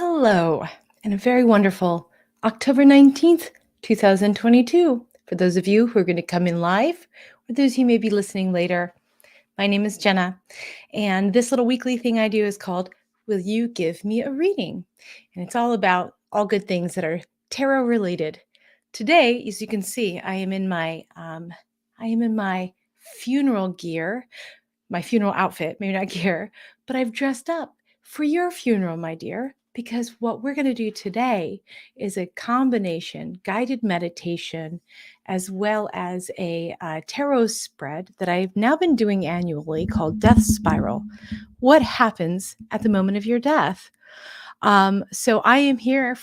Hello, and a very wonderful October 19th, 2022. For those of you who are going to come in live, or those who may be listening later, my name is Jenna, and this little weekly thing I do is called Will You Give Me a Reading? And it's all about all good things that are tarot related. Today, as you can see, I am in my funeral gear, my funeral outfit, maybe not gear, but I've dressed up for your funeral, my dear, because what we're going to do today is a combination guided meditation as well as a tarot spread that I've now been doing annually called Death Spiral. What happens at the moment of your death? So I am here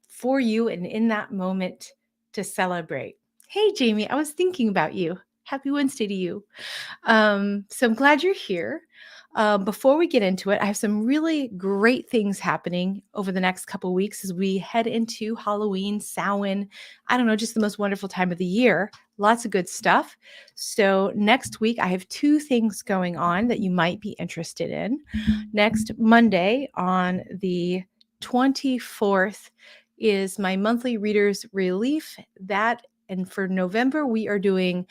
for you and in that moment to celebrate. Hey, Jamie, I was thinking about you. Happy Wednesday to you. So I'm glad you're here. Before we get into it, I have some really great things happening over the next couple weeks as we head into Halloween, Samhain. I don't know, just the most wonderful time of the year. Lots of good stuff. So next week, I have two things going on that you might be interested in. Next Monday on the 24th is my monthly readers relief. And for November, we are doing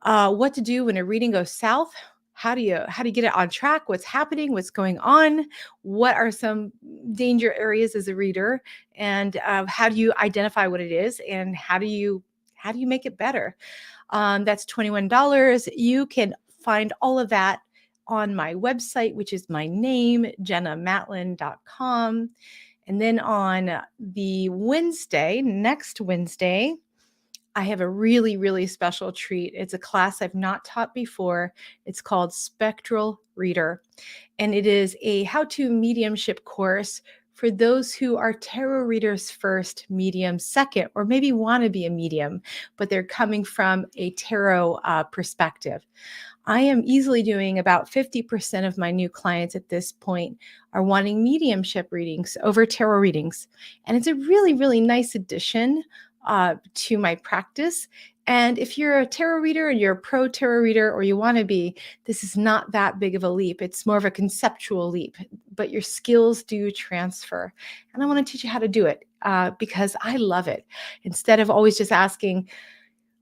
what to do when a reading goes south. How do you get it on track? What's happening? What's going on? What are some danger areas as a reader? And how do you identify what it is? And how do you make it better? That's $21. You can find all of that on my website, which is my name, jennamatlin.com. And then on the next Wednesday, I have a really, really special treat. It's a class I've not taught before. It's called Spectral Reader, and it is a how-to mediumship course for those who are tarot readers first, medium second, or maybe want to be a medium, but they're coming from a tarot perspective. I am easily doing about 50% of my new clients at this point are wanting mediumship readings over tarot readings. And it's a really, really nice addition to my practice. And if you're a tarot reader and you're a pro tarot reader, or you want to be, this is not that big of a leap. It's more of a conceptual leap, but your skills do transfer. And I want to teach you how to do it because I love it. Instead of always just asking,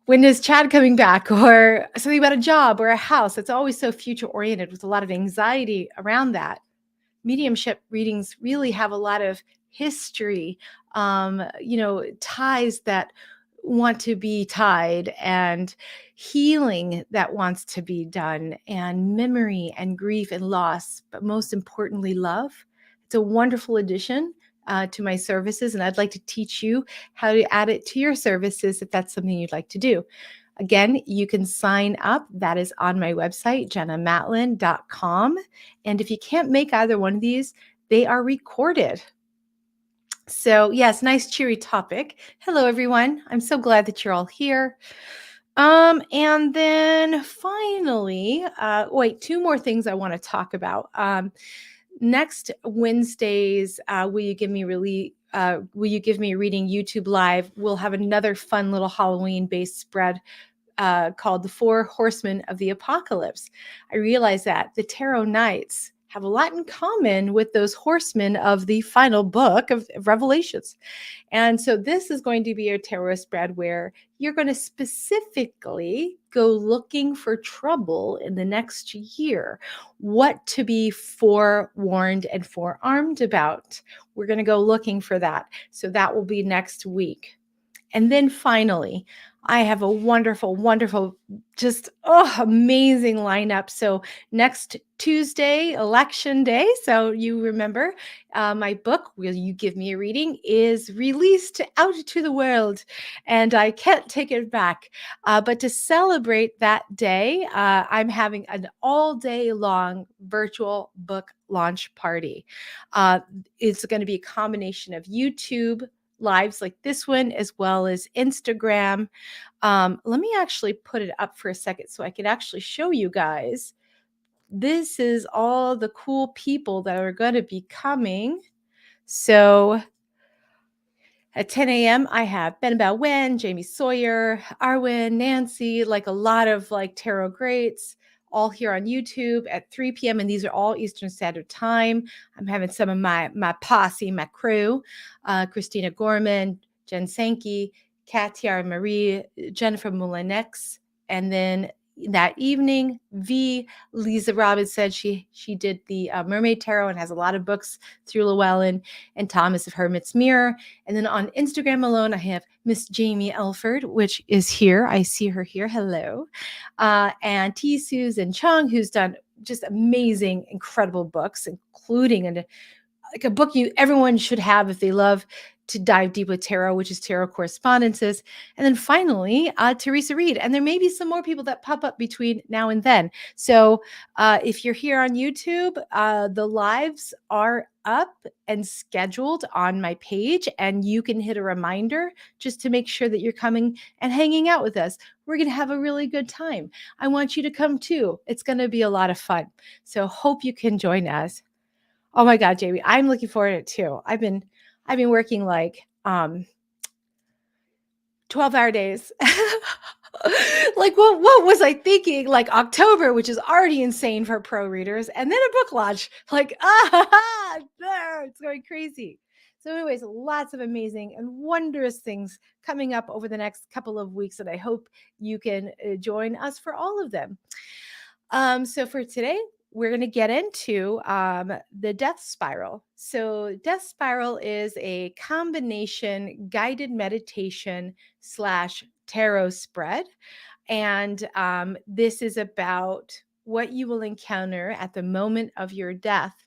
when is Chad coming back, or something about a job or a house, it's always so future oriented with a lot of anxiety around that. Mediumship readings really have a lot of history, ties that want to be tied, and healing that wants to be done, and memory and grief and loss, but most importantly, love. It's a wonderful addition to my services, and I'd like to teach you how to add it to your services if that's something you'd like to do. Again, you can sign up. That is on my website, jennamatlin.com. And if you can't make either one of these, they are recorded. So yes, nice cheery topic. Hello, everyone. I'm so glad that you're all here. And then finally, two more things I want to talk about. Next Wednesdays, Will You Give Me a Reading YouTube Live? We'll have another fun little Halloween-based spread called The Four Horsemen of the Apocalypse. I realize that the Tarot Knights have a lot in common with those horsemen of the final book of Revelations. And so this is going to be a tarot spread where you're going to specifically go looking for trouble in the next year, what to be forewarned and forearmed about. We're going to go looking for that. So that will be next week. And then finally, I have a wonderful, wonderful, just amazing lineup. So next Tuesday, Election Day. So you remember my book, Will You Give Me a Reading, is released out to the world, and I can't take it back. But to celebrate that day, I'm having an all-day long virtual book launch party. It's going to be a combination of YouTube lives like this one, as well as Instagram. Let me actually put it up for a second so I can actually show you guys. This is all the cool people that are going to be coming. So at 10 a.m., I have Ben Bao Wen, Jamie Sawyer, Arwen, Nancy, like a lot of like tarot greats. all here on YouTube at 3 p.m. And these are all Eastern Standard Time. I'm having some of my posse, my crew, Christina Gorman, Jen Sankey, Katia Marie, Jennifer Moulinex, and then that evening, Lisa Robbins said she did the Mermaid Tarot and has a lot of books through Llewellyn and Thomas of Hermit's Mirror. And then on Instagram alone, I have Miss Jamie Elford, which is here. I see her here. Hello. And T. Susan Chung, who's done just amazing, incredible books, including like a book everyone should have if they love to dive deep with tarot, which is Tarot Correspondences. And then finally, Teresa Reed. And there may be some more people that pop up between now and then. So if you're here on YouTube, the lives are up and scheduled on my page, and you can hit a reminder just to make sure that you're coming and hanging out with us. We're going to have a really good time. I want you to come too. It's going to be a lot of fun. So hope you can join us. Oh my God, Jamie, I'm looking forward to it too. I've been working like 12-hour days. Like what was I thinking? Like October, which is already insane for pro readers, and then a book launch. Like it's going crazy. So anyways, lots of amazing and wondrous things coming up over the next couple of weeks, and I hope you can join us for all of them. So for today, we're going to get into the death spiral. So death spiral is a combination guided meditation / tarot spread. And this is about what you will encounter at the moment of your death.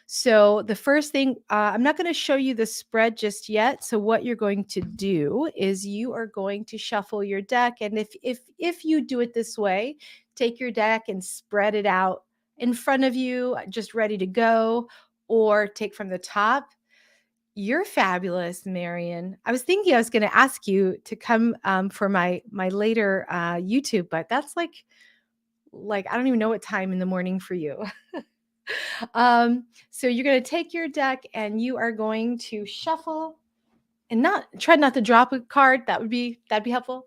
So the first thing, I'm not going to show you the spread just yet. So what you're going to do is you are going to shuffle your deck. And if you do it this way, take your deck and spread it out in front of you, just ready to go, or take from the top. You're fabulous, Marion. I was thinking I was going to ask you to come for my later YouTube, but that's like I don't even know what time in the morning for you. So you're going to take your deck and you are going to shuffle and try not to drop a card. That'd be helpful.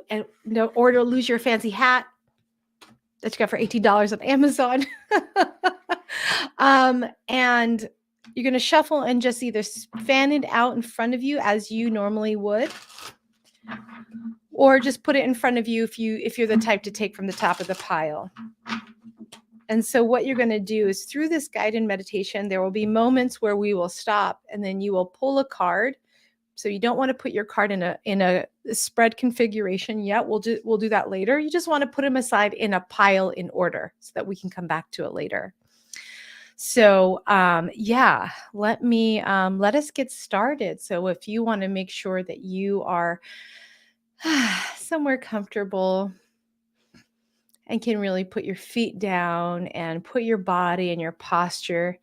And no, or to lose your fancy hat that you got for $18 on Amazon. And you're going to shuffle and just either fan it out in front of you as you normally would, or just put it in front of you if you're the type to take from the top of the pile. And so what you're going to do is through this guided meditation, there will be moments where we will stop and then you will pull a card. So you don't want to put your card in a spread configuration yet. We'll do that later. You just want to put them aside in a pile in order so that we can come back to it later. So yeah, let us get started. So if you want to make sure that you are somewhere comfortable and can really put your feet down and put your body and your posture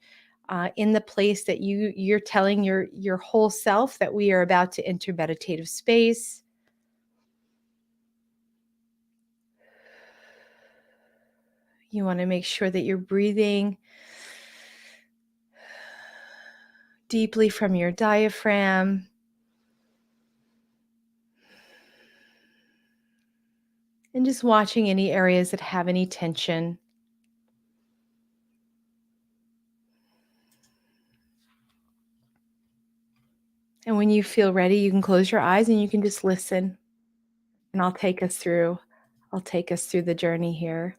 in the place that you're telling your whole self that we are about to enter meditative space. You want to make sure that you're breathing deeply from your diaphragm. And just watching any areas that have any tension. And when you feel ready, you can close your eyes and you can just listen. And I'll take us through the journey here.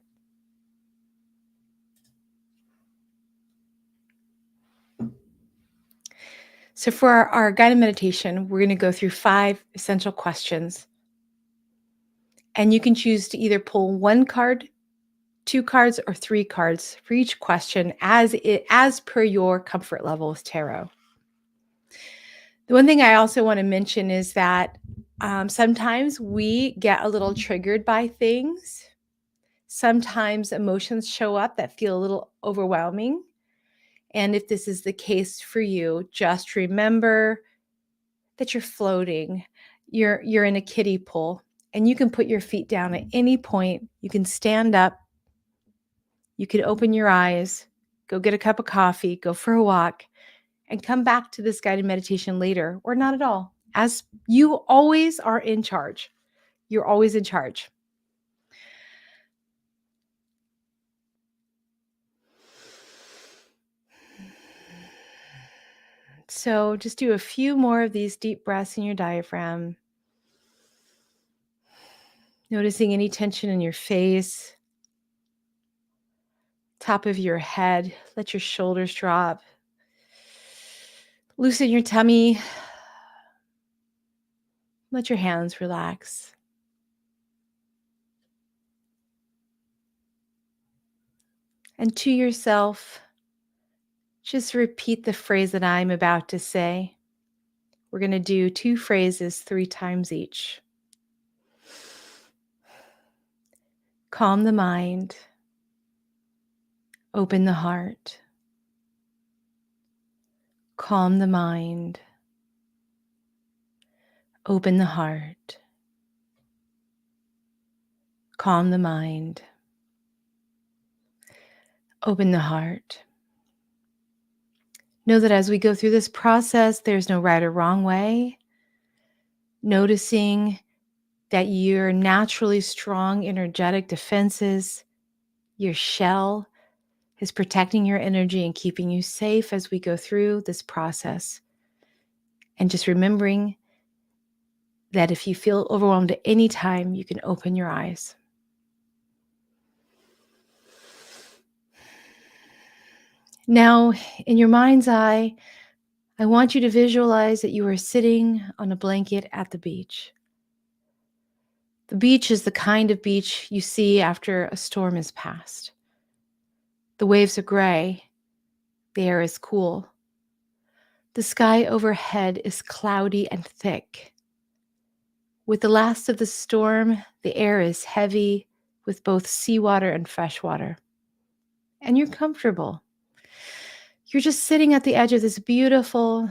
So for our guided meditation, we're going to go through 5 essential questions. And you can choose to either pull 1 card, 2 cards, or 3 cards for each question as per your comfort level with tarot. The one thing I also want to mention is that sometimes we get a little triggered by things. Sometimes emotions show up that feel a little overwhelming. And if this is the case for you, just remember that you're floating. You're in a kiddie pool, and you can put your feet down at any point. You can stand up. You can open your eyes, go get a cup of coffee, go for a walk, and come back to this guided meditation later, or not at all. As you always are in charge. You're always in charge. So just do a few more of these deep breaths in your diaphragm, noticing any tension in your face, top of your head. Let your shoulders drop. Loosen your tummy. Let your hands relax. And to yourself, just repeat the phrase that I'm about to say. We're going to do 2 phrases 3 times each. Calm the mind. Open the heart. Calm the mind. Open the heart. Calm the mind. Open the heart. Know that as we go through this process, there's no right or wrong way. Noticing that your naturally strong energetic defenses, your shell, is protecting your energy and keeping you safe as we go through this process. And just remembering that if you feel overwhelmed at any time, you can open your eyes. Now, in your mind's eye, I want you to visualize that you are sitting on a blanket at the beach. The beach is the kind of beach you see after a storm has passed. The waves are gray. The air is cool. The sky overhead is cloudy and thick. With the last of the storm, the air is heavy with both seawater and fresh water. And you're comfortable. You're just sitting at the edge of this beautiful,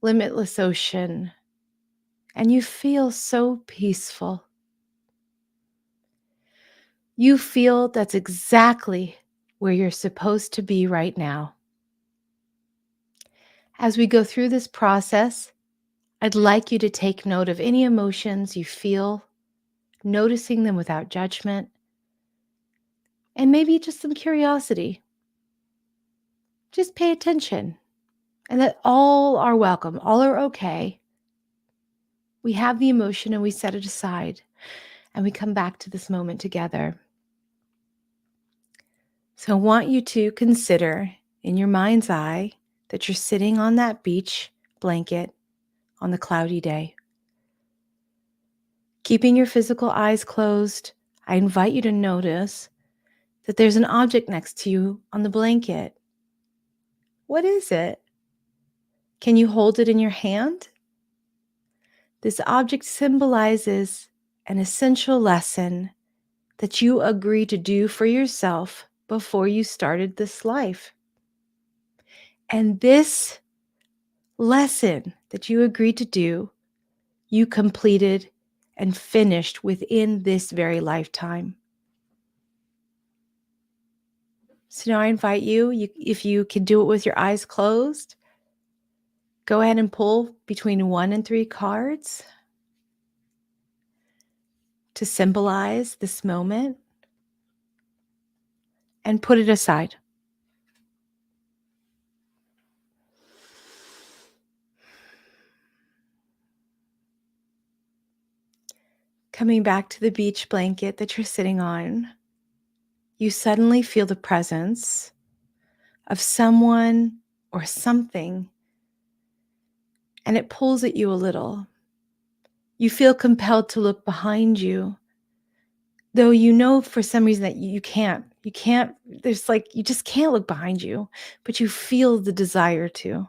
limitless ocean, and you feel so peaceful. You feel that's exactly where you're supposed to be right now. As we go through this process, I'd like you to take note of any emotions you feel, noticing them without judgment, and maybe just some curiosity. Just pay attention, and that all are welcome, all are okay. We have the emotion and we set it aside, and we come back to this moment together. So I want you to consider in your mind's eye that you're sitting on that beach blanket on the cloudy day. Keeping your physical eyes closed, I invite you to notice that there's an object next to you on the blanket. What is it? Can you hold it in your hand? This object symbolizes an essential lesson that you agreed to do for yourself before you started this life. And this lesson that you agreed to do, you completed and finished within this very lifetime. So now I invite you, if you can do it with your eyes closed, go ahead and pull between 1 and 3 cards to symbolize this moment and put it aside. Coming back to the beach blanket that you're sitting on, you suddenly feel the presence of someone or something, and it pulls at you a little. You feel compelled to look behind you, though you know for some reason that you can't, there's like, you just can't look behind you, but you feel the desire to.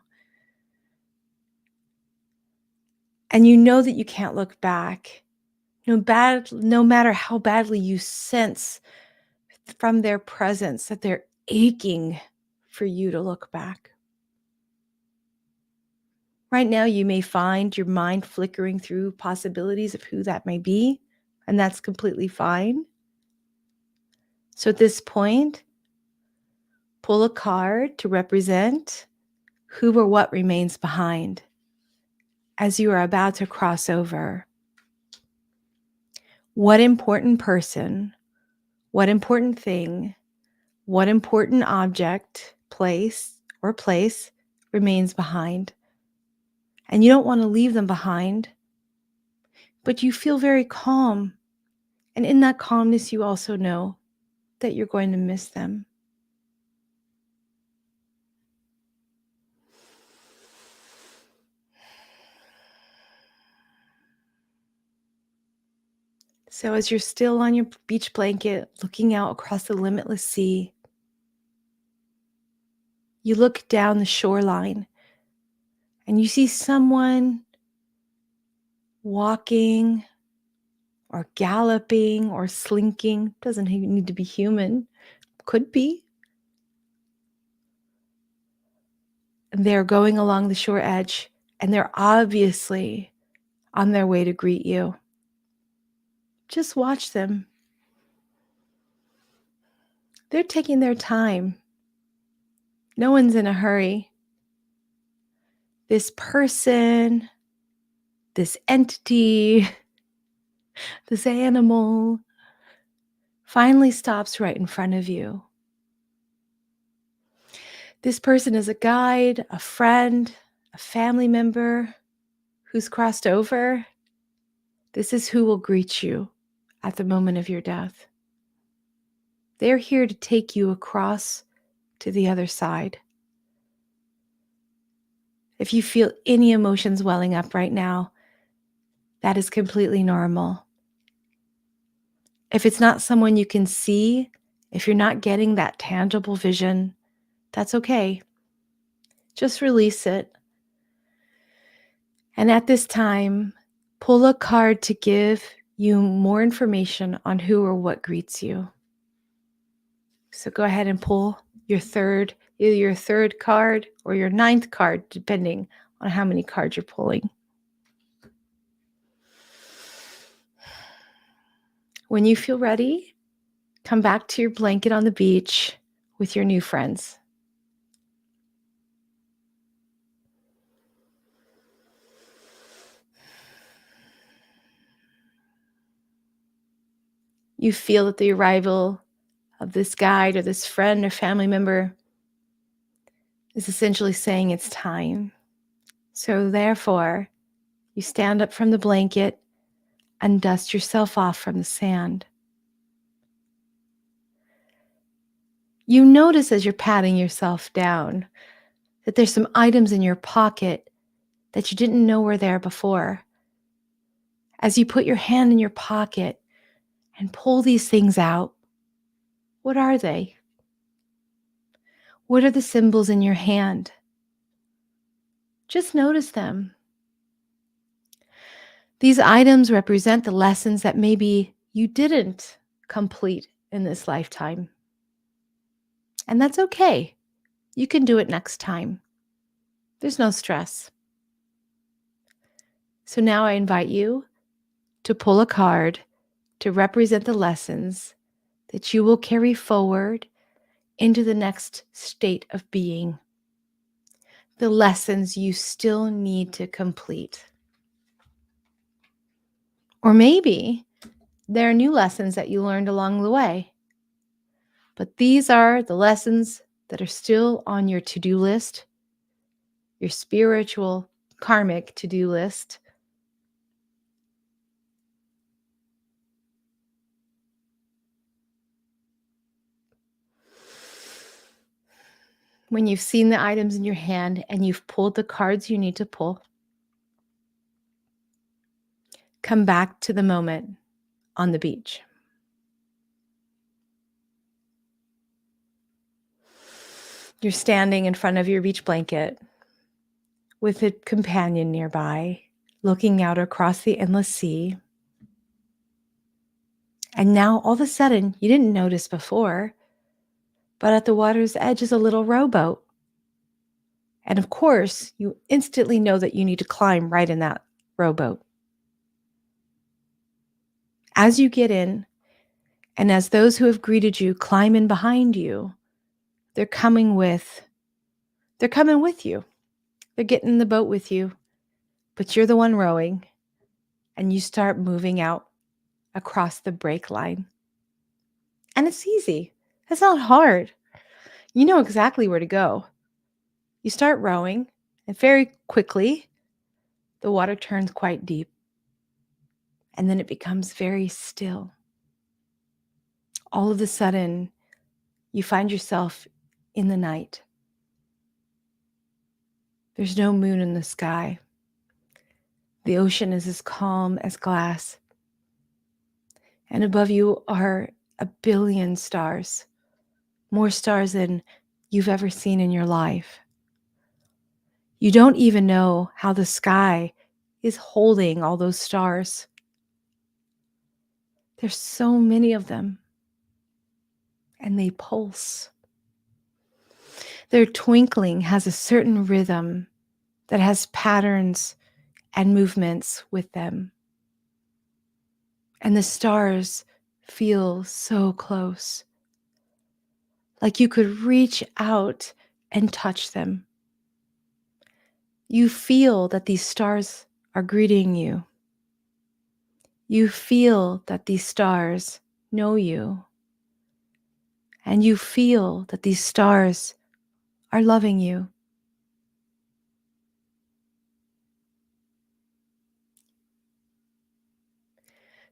And you know that you can't look back, no matter how badly you sense from their presence that they're aching for you to look back. Right now, you may find your mind flickering through possibilities of who that may be, and that's completely fine. So at this point, pull a card to represent who or what remains behind as you are about to cross over. What important person, what important thing, what important object, place remains behind and you don't want to leave them behind, but you feel very calm. And in that calmness, you also know that you're going to miss them. So as you're still on your beach blanket, looking out across the limitless sea, you look down the shoreline and you see someone walking or galloping or slinking. Doesn't need to be human, could be. And they're going along the shore edge, and they're obviously on their way to greet you. Just watch them. They're taking their time. No one's in a hurry. This person, this entity, this animal finally stops right in front of you. This person is a guide, a friend, a family member who's crossed over. This is who will greet you at the moment of your death. They're here to take you across to the other side. If you feel any emotions welling up right now, that is completely normal. If it's not someone you can see, if you're not getting that tangible vision, that's okay. Just release it. And at this time, pull a card to give you more information on who or what greets you. So go ahead and pull either your third card or your ninth card, depending on how many cards you're pulling. When you feel ready, come back to your blanket on the beach with your new friends. You feel that the arrival of this guide or this friend or family member is essentially saying it's time. So therefore, you stand up from the blanket and dust yourself off from the sand. You notice as you're patting yourself down that there's some items in your pocket that you didn't know were there before. As you put your hand in your pocket and pull these things out, what are they? What are the symbols in your hand? Just notice them. These items represent the lessons that maybe you didn't complete in this lifetime. And that's okay. You can do it next time. There's no stress. So now I invite you to pull a card to represent the lessons that you will carry forward into the next state of being. The lessons you still need to complete. Or maybe there are new lessons that you learned along the way. But these are the lessons that are still on your to-do list, your spiritual karmic to-do list. When you've seen the items in your hand and you've pulled the cards you need to pull, come back to the moment on the beach. You're standing in front of your beach blanket with a companion nearby, looking out across the endless sea. And now all of a sudden, you didn't notice before, but at the water's edge is a little rowboat. And of course, you instantly know that you need to climb right in that rowboat. As you get in, and as those who have greeted you climb in behind you, they're coming with you. They're getting in the boat with you, but you're the one rowing, and you start moving out across the break line. And it's easy. It's not hard. You know exactly where to go. You start rowing, and very quickly, the water turns quite deep, and then it becomes very still. All of a sudden, you find yourself in the night. There's no moon in the sky. The ocean is as calm as glass. And above you are 1,000,000,000 stars, more stars than you've ever seen in your life. You don't even know how the sky is holding all those stars. There's so many of them, and they pulse. Their twinkling has a certain rhythm that has patterns and movements with them. And the stars feel so close, like you could reach out and touch them. You feel that these stars are greeting you. You feel that these stars know you. And you feel that these stars are loving you.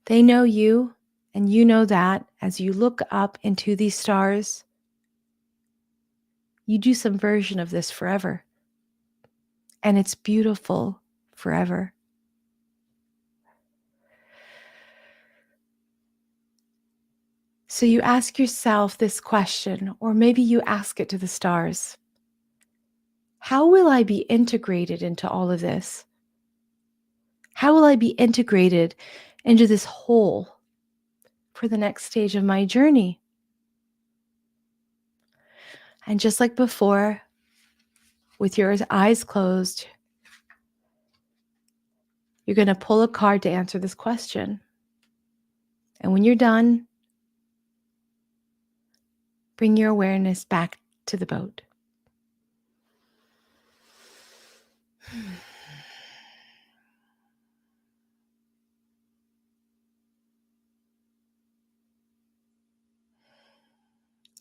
They know you, and you know that as you look up into these stars, you do some version of this forever. And it's beautiful forever. So you ask yourself this question, or maybe you ask it to the stars. How will I be integrated into all of this? How will I be integrated into this whole for the next stage of my journey? And just like before, with your eyes closed, you're going to pull a card to answer this question. And when you're done, bring your awareness back to the boat.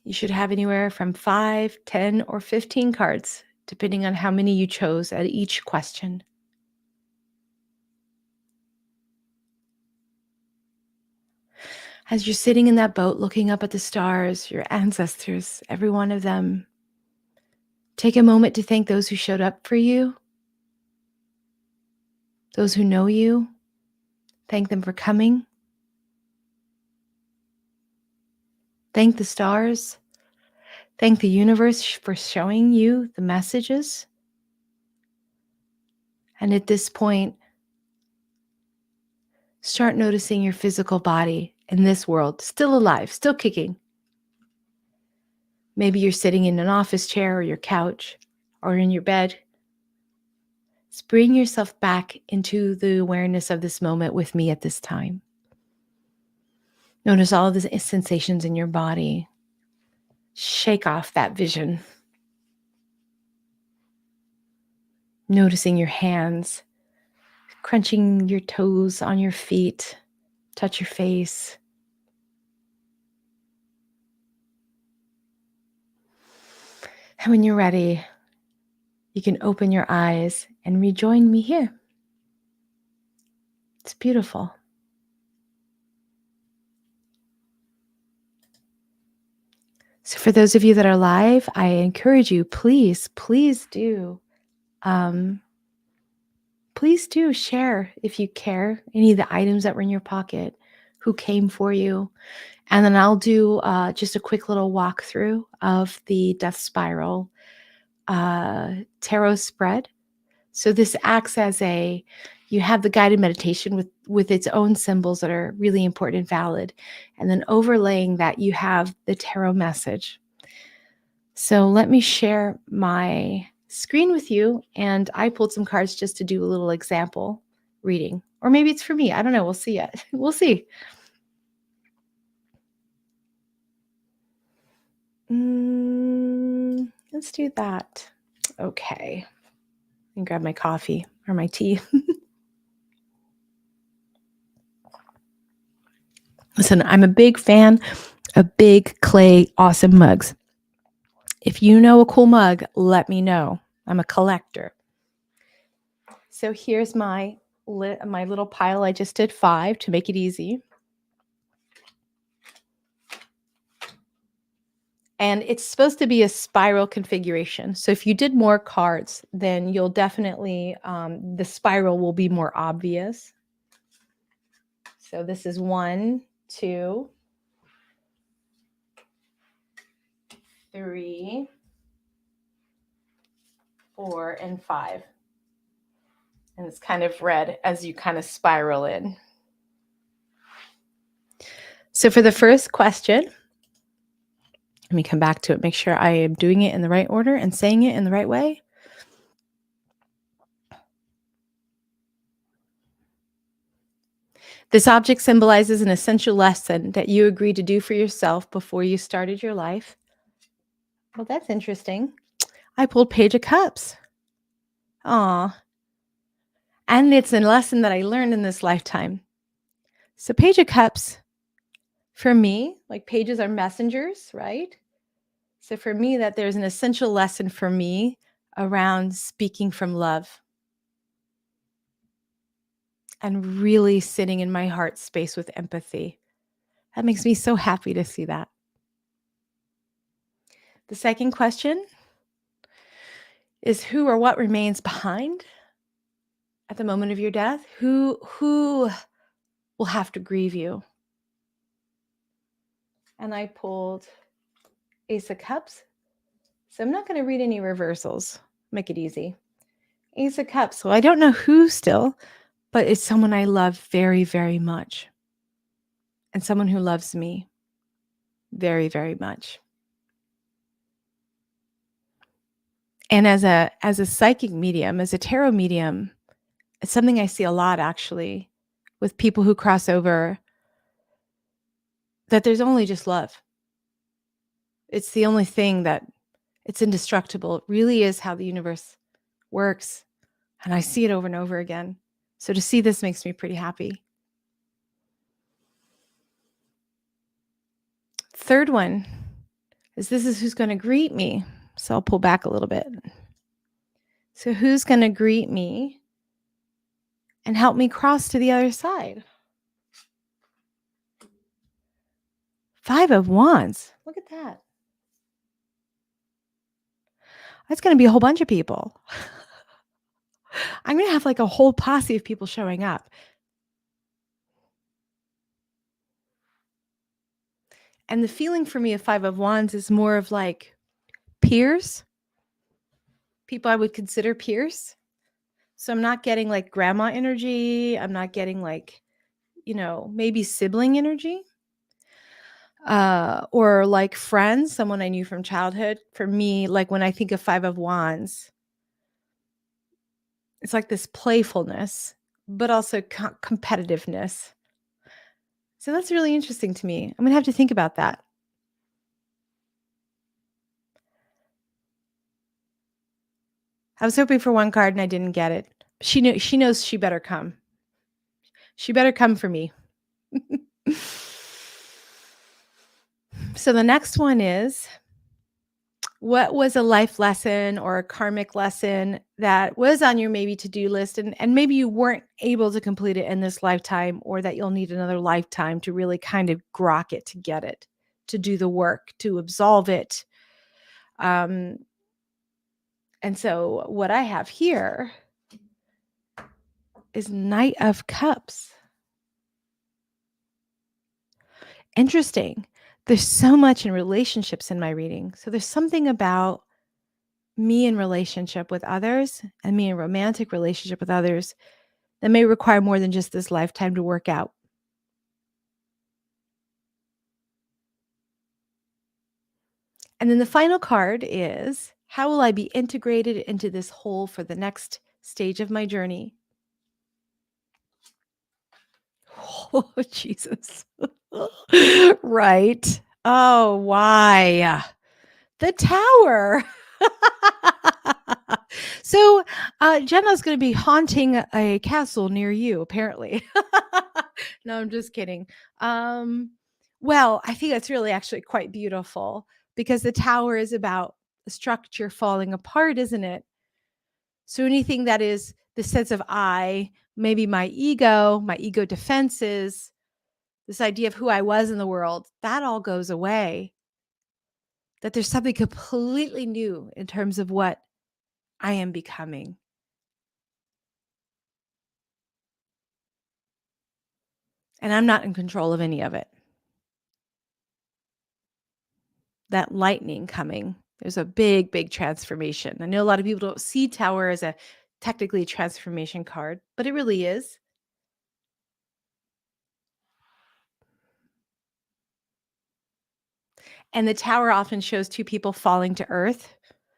You should have anywhere from 5, 10, or 15 cards, depending on how many you chose at each question. As you're sitting in that boat looking up at the stars, your ancestors, every one of them, take a moment to thank those who showed up for you, those who know you. Thank them for coming. Thank the stars. Thank the universe for showing you the messages. And at this point, start noticing your physical body in this world, still alive, still kicking. Maybe you're sitting in an office chair or your couch or in your bed. Just bring yourself back into the awareness of this moment with me at this time. Notice all of the sensations in your body. Shake off that vision. Noticing your hands, crunching your toes on your feet, touch your face. And when you're ready, you can open your eyes and rejoin me here. It's beautiful. So for those of you that are live, I encourage you, please do share, if you care, any of the items that were in your pocket, who came for you. And then I'll do just a quick little walkthrough of the Death Spiral tarot spread. So this acts as you have the guided meditation with its own symbols that are really important and valid. And then overlaying that, you have the tarot message. So let me share my screen with you. And I pulled some cards just to do a little example reading. Or maybe it's for me. I don't know. We'll see yet. We'll see. Let's do that. Okay. And grab my coffee or my tea. Listen, I'm a big fan of big clay awesome mugs. If you know a cool mug, let me know. I'm a collector. So here's my little pile. I just did 5 to make it easy. And it's supposed to be a spiral configuration. So if you did more cards, then you'll definitely, the spiral will be more obvious. So this is 1, 2, 3, 4, and 5. And it's kind of red as you kind of spiral in. So for the first question, let me come back to it, make sure I am doing it in the right order and saying it in the right way. This object symbolizes an essential lesson that you agreed to do for yourself before you started your life. Well, that's interesting. I pulled Page of Cups. Aw. And it's a lesson that I learned in this lifetime. So Page of Cups, for me, like pages are messengers, right? So for me, that there's an essential lesson for me around speaking from love and really sitting in my heart space with empathy. That makes me so happy to see that. The second question is who or what remains behind at the moment of your death? Who will have to grieve you? And I pulled Ace of Cups. So I'm not going to read any reversals. Make it easy. Ace of Cups. So I don't know who still, but it's someone I love very, very much. And someone who loves me very, very much. And as a psychic medium, as a tarot medium, it's something I see a lot actually with people who cross over, that there's only just love. It's the only thing that it's indestructible. It really is how the universe works. And I see it over and over again. So to see this makes me pretty happy. Third one is this is who's going to greet me. So I'll pull back a little bit. So who's going to greet me and help me cross to the other side? 5 of Wands. Look at that. That's going to be a whole bunch of people. I'm going to have like a whole posse of people showing up. And the feeling for me of 5 of Wands is more of like peers, people I would consider peers. So I'm not getting like grandma energy. I'm not getting like, maybe sibling energy. Or like friends, someone I knew from childhood. For me, like when I think of 5 of Wands, it's like this playfulness, but also competitiveness. So that's really interesting to me. I'm going to have to think about that. I was hoping for one card and I didn't get it. She knows she better come. She better come for me. So the next one is, what was a life lesson or a karmic lesson that was on your maybe to-do list and maybe you weren't able to complete it in this lifetime, or that you'll need another lifetime to really kind of grok it, to get it, to do the work, to absolve it. And so what I have here is Knight of Cups. Interesting. There's so much in relationships in my reading. So there's something about me in relationship with others and me in romantic relationship with others that may require more than just this lifetime to work out. And then the final card is, how will I be integrated into this whole for the next stage of my journey? Oh, Jesus. Right. Oh, why? The Tower. So Jenna's going to be haunting a castle near you, apparently. No, I'm just kidding. Well, I think that's really actually quite beautiful, because the Tower is about the structure falling apart, isn't it? So anything that is the sense of I, maybe my ego defenses, this idea of who I was in the world, that all goes away. That there's something completely new in terms of what I am becoming. And I'm not in control of any of it. That lightning coming, there's a big, big transformation. I know a lot of people don't see Tower as a technically a transformation card, but it really is. And the Tower often shows two people falling to earth.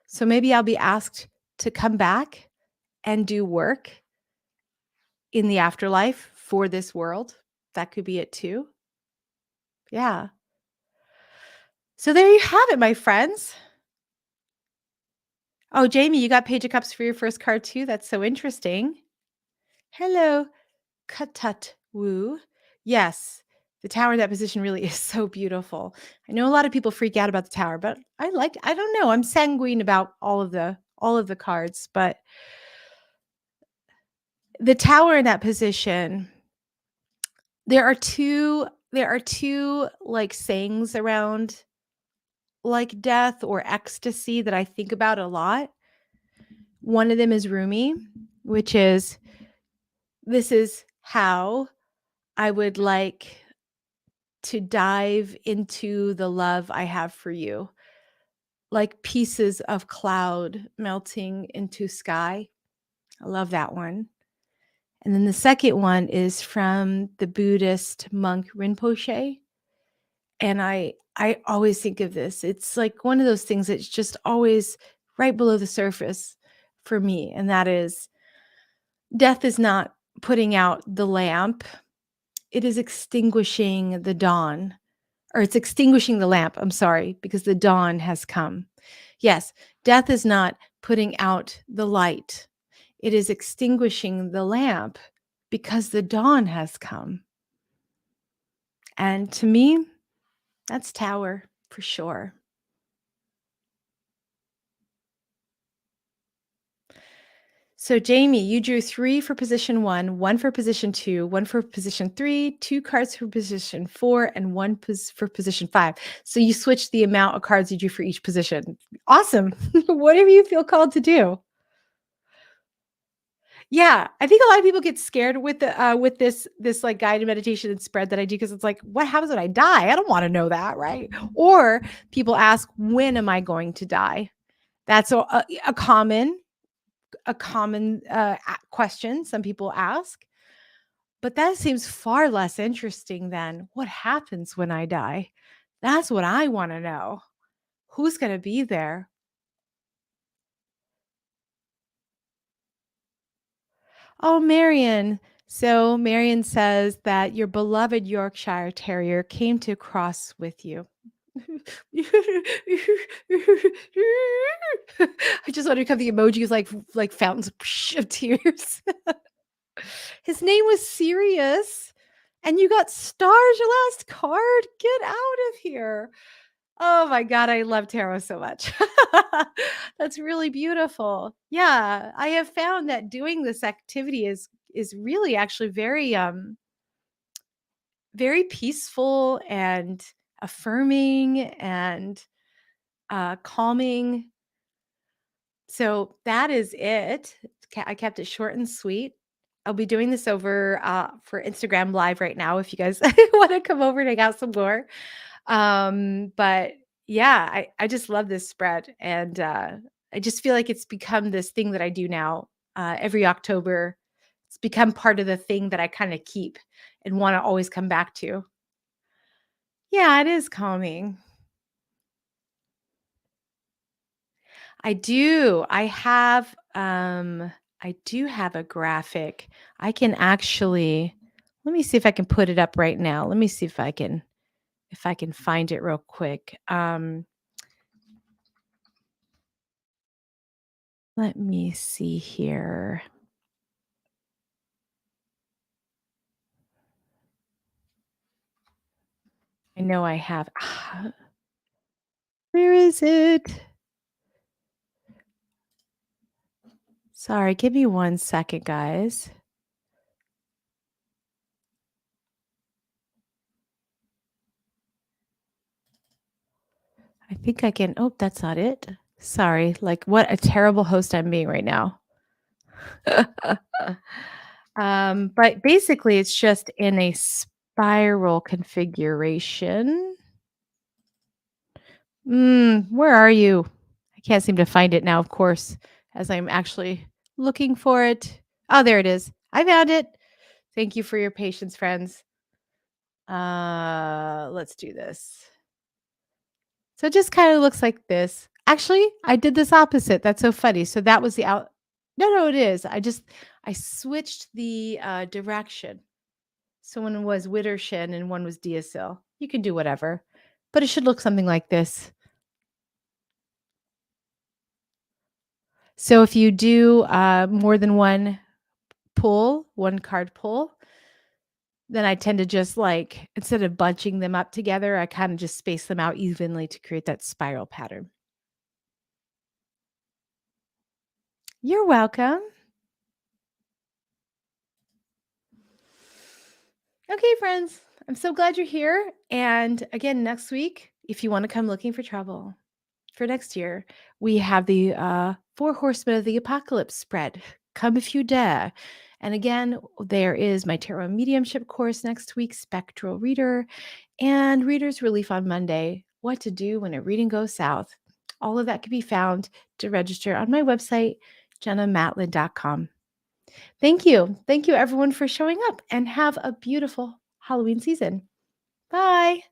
So maybe I'll be asked to come back and do work in the afterlife for this world. That could be it too. Yeah. So there you have it, my friends. Oh, Jamie, you got Page of Cups for your first card too? That's so interesting. Hello, Katut Wu. Yes, the tower in that position really is so beautiful. I know a lot of people freak out about the tower, but I don't know. I'm sanguine about all of the cards, but the tower in that position, there are two like sayings around like death or ecstasy that I think about a lot. One of them is Rumi, which is this is how I would like to dive into the love I have for you, like pieces of cloud melting into sky. I love that one. And then the second one is from the Buddhist monk Rinpoche. And I always think of this. It's like one of those things that's just always right below the surface for me. And that is death is not putting out the lamp. It is extinguishing the dawn, or it's extinguishing the lamp. I'm sorry, because the dawn has come. Yes, death is not putting out the light. It is extinguishing the lamp because the dawn has come. And to me, that's Tower for sure. So, Jamie, you drew 3 for position 1 for position 2, 1 for position 3, 2 cards for position 4, and 1 for position 5. So you switched the amount of cards you drew for each position. Awesome. Whatever you feel called to do. Yeah, I think a lot of people get scared with with this like guided meditation and spread that I do because it's like, what happens when I die? I don't want to know that, right? Or people ask, when am I going to die? That's a common question some people ask, but that seems far less interesting than what happens when I die. That's what I want to know. Who's going to be there? Oh, Marion. So Marion says that your beloved Yorkshire Terrier came to cross with you. I just want to become the emojis like fountains of tears. His name was Sirius, and you got stars your last card. Get out of here. Oh my god, I love tarot so much. That's really beautiful. Yeah, I have found that doing this activity is really actually very peaceful and affirming and calming. So that is it. I kept it short and sweet. I'll be doing this over for Instagram Live right now if you guys want to come over and hang out some more. But yeah, I just love this spread, and I just feel like it's become this thing that I do now every October. It's become part of the thing that I kind of keep and want to always come back to. Yeah, it is calming. I do. I do have a graphic. I can actually let me see if I can put it up right now. Let me see if I can find it real quick. Let me see here. I know I have where is it? Sorry, give me 1 second, guys. I think I can. Oh, that's not it. Sorry. Like, what a terrible host I'm being right now. But basically, it's just in a spiral configuration. Where are you? I can't seem to find it now, of course, as I'm actually looking for it. Oh, there it is. I found it. Thank you for your patience, friends. Let's do this. So it just kind of looks like this. Actually, I did this opposite. That's so funny. So that was the out. No, it is. I switched the direction. So one was Widdershin and one was Deosil. You can do whatever, but it should look something like this. So if you do more than one card pull, then I tend to just like, instead of bunching them up together, I kind of just space them out evenly to create that spiral pattern. You're welcome. Okay, friends, I'm so glad you're here. And again, next week, if you want to come looking for trouble for next year, we have the Four Horsemen of the Apocalypse spread. Come if you dare. And again, there is my tarot mediumship course next week, Spectral Reader, and Reader's Relief on Monday, What to Do When a Reading Goes South. All of that can be found to register on my website, jennamatlin.com. Thank you. Thank you, everyone, for showing up, and have a beautiful Halloween season. Bye.